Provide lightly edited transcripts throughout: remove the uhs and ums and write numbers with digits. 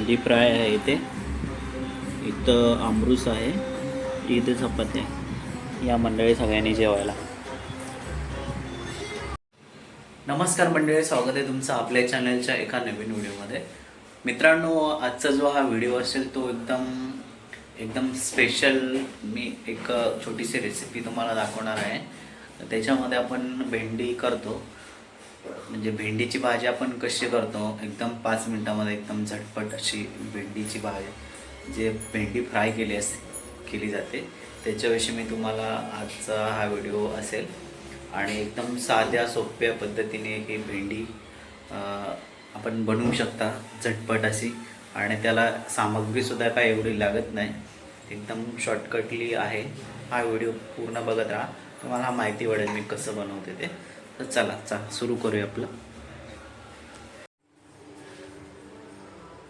भेंडी फ्राय आहे इथे. इथं आमरूस आहे, इथे चपाती आहे. या मंडळी सगळ्यांनी जेवायला. नमस्कार मंडळी, स्वागत आहे तुमचं आपल्या चॅनलच्या एका नवीन व्हिडिओमध्ये. मित्रांनो, आजचा जो हा व्हिडिओ असेल तो एकदम स्पेशल. मी एक छोटीशी रेसिपी तुम्हाला दाखवणार आहे. त्याच्यामध्ये आपण भेंडी करतो, म्हणजे भेंडीची भाजी आपण कशी करतो, एकदम 5 मिनिटामध्ये एकदम झटपट अशी भेंडीची भाजी, जे भेंडी फ्राय केली जाते, त्याच्याविषयी मी तुम्हाला आजचा हा व्हिडिओ असेल. आणि एकदम साध्या सोप्या पद्धतीने ही भेंडी आपण बनवू शकता झटपट अशी. आणि त्याला सामग्रीसुद्धा काय एवढी लागत नाही, एकदम शॉर्टकटली आहे. हा व्हिडिओ पूर्ण बघत राहा, तुम्हाला माहिती पडेल मी कसं बनवते ते. तर चला सुरू करूया आपलं.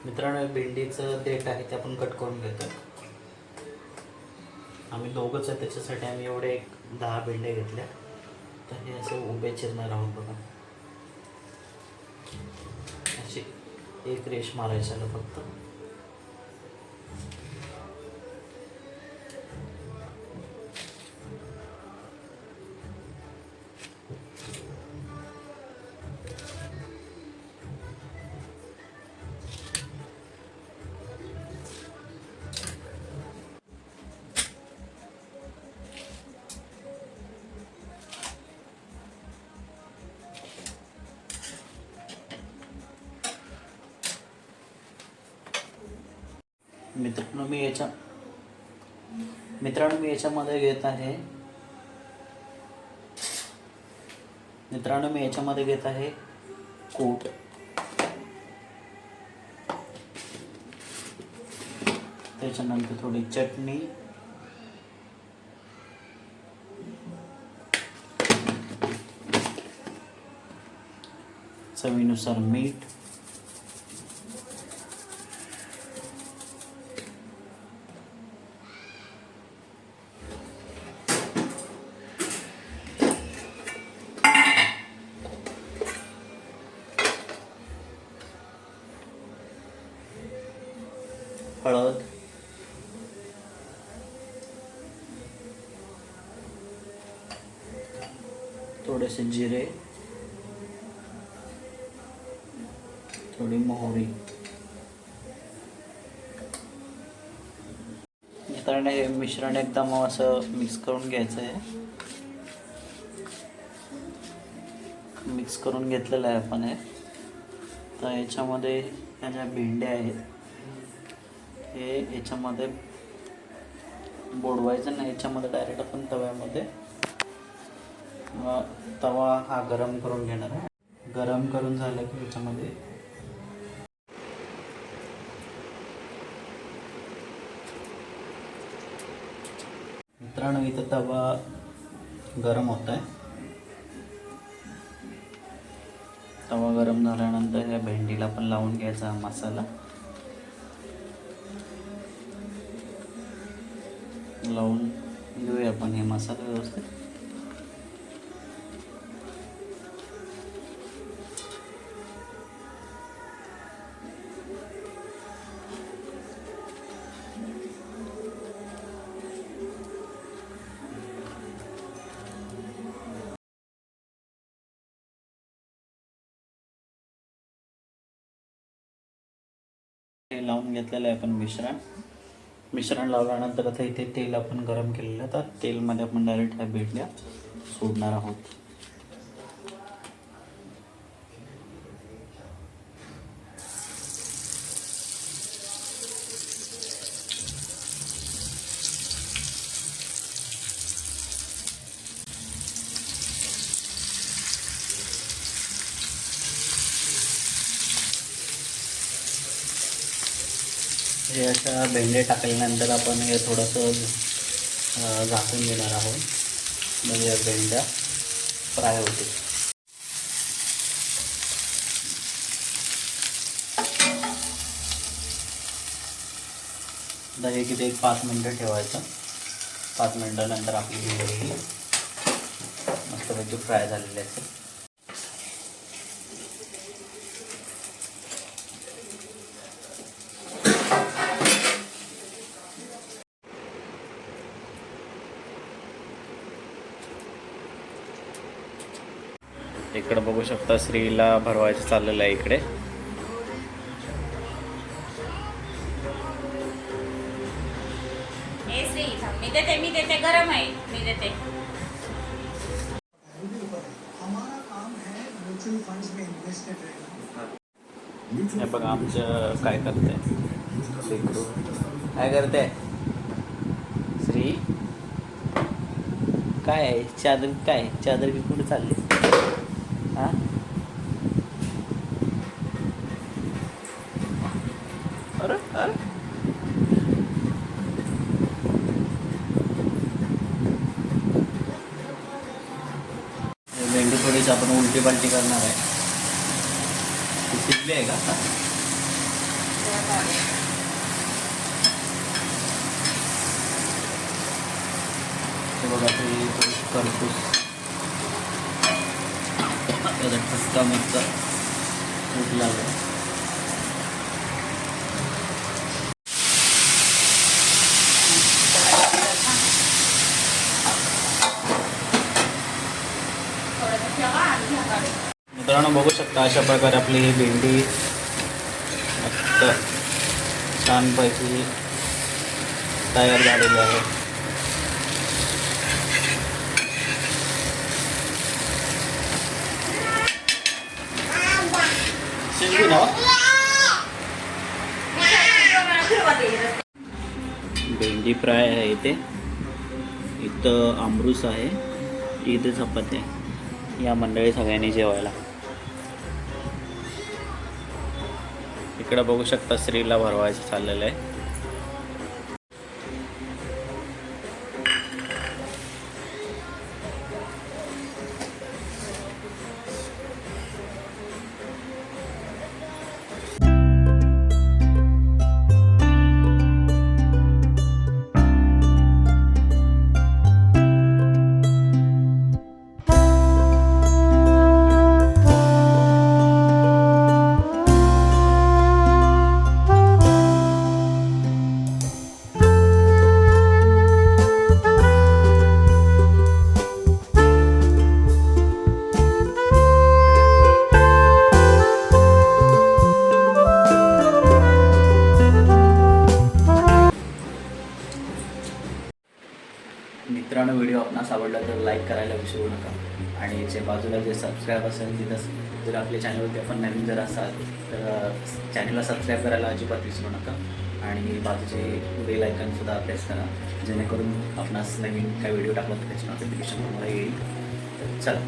मित्रांनो, भेंडीचं देठ आहे ते आपण कट करून घेतो. आम्ही दोघंच आहे, त्याच्यासाठी आम्ही एवढे 10 भेंड्या घेतल्या. तर हे असे उभे चिरणार आहोत बघा. अशी एक रेष मारायची फक्त. मित्रांनो मी याच्यामध्ये घेत आहे कूट. त्याच्यानंतर थोडी चटणी, चवीनुसार मीठ, हळद, थोडेसे जिरे, थोडी मोहरी. मित्रांनो, हे मिश्रण एकदम असं मिक्स करून घ्यायचं आहे. मिक्स करून घेतलेलं आहे आपण हे. तर याच्यामध्ये ह्या ज्या भेंड्या आहेत हे याच्यामध्ये बुडवायचं नाही, याच्यामध्ये डायरेक्ट आपण तव्यामध्ये तवा हा गरम करून घेणार आहे. गरम करून झालं की याच्यामध्ये मित्रांनो इथं तवा गरम होत आहे. तवा गरम झाल्यानंतर या भेंडीला पण लावून घ्यायचा मसाला. लावून घेऊया आपण हे मसाला व्यवस्थित. हे लावून घेतलेलं आहे आपण मिश्रण लावल्यानंतर आता इथे तेल आपण गरम केलेलं आहे. तर तेलमध्ये आपण डायरेक्ट ह्या भेंड्या सोडणार आहोत. हे अशा भेंडे टाकल्यानंतर आपण हे थोडंसं झाकून घेणार आहोत, म्हणजे भेंड्या फ्राय होते. आता हे किती 5 मिनटं ठेवायचं. 5 मिनटानंतर आपली भेंडी मस्तपैकी फ्राय झालेली असेल. इकडे बघू शकता श्रीला भरवायचं चाललेलं आहे इकडे. मी देते गरम आहे, मी देते. हे बघा आमचं काय करते. काय करते श्री? काय आहे चादर? काय चादर की कुठे चालली? हा अरे अरे भेंडी थोडीशी आपण उलटी पालटी करणार आहे. ती शिजली आहे का? हे बघा ती खरपूस त्याचा ठसका मस्त उठला आहे. मित्रांनो बघू शकता अशा प्रकारे आपली ही भेंडी मस्त छानपैकी तयार झालेली आहे. भेंडी फ्राय आहे इथे. इथं आमरूस आहे, इथे चपाती आहे. या मंडळी सगळ्यांनी जेवायला. इकडं बघू शकता श्रीला भरवायचं चाललेलं आहे. मित्रांनो व्हिडिओ आपणास आवडला तर लाईक करायला विसरू नका. आणि जे बाजूला जे सबस्क्राईब असेल तिथं जर आपल्या चॅनलवरती आपण नवीन जर असाल तर चॅनलला सबस्क्राईब करायला अजिबात विसरू नका. आणि बाजूचे बेल आयकॉनसुद्धा प्रेस करा जेणेकरून आपणास नवीन काय व्हिडिओ टाकला तर त्याची नोटिफिकेशन तुम्हाला येईल. चला.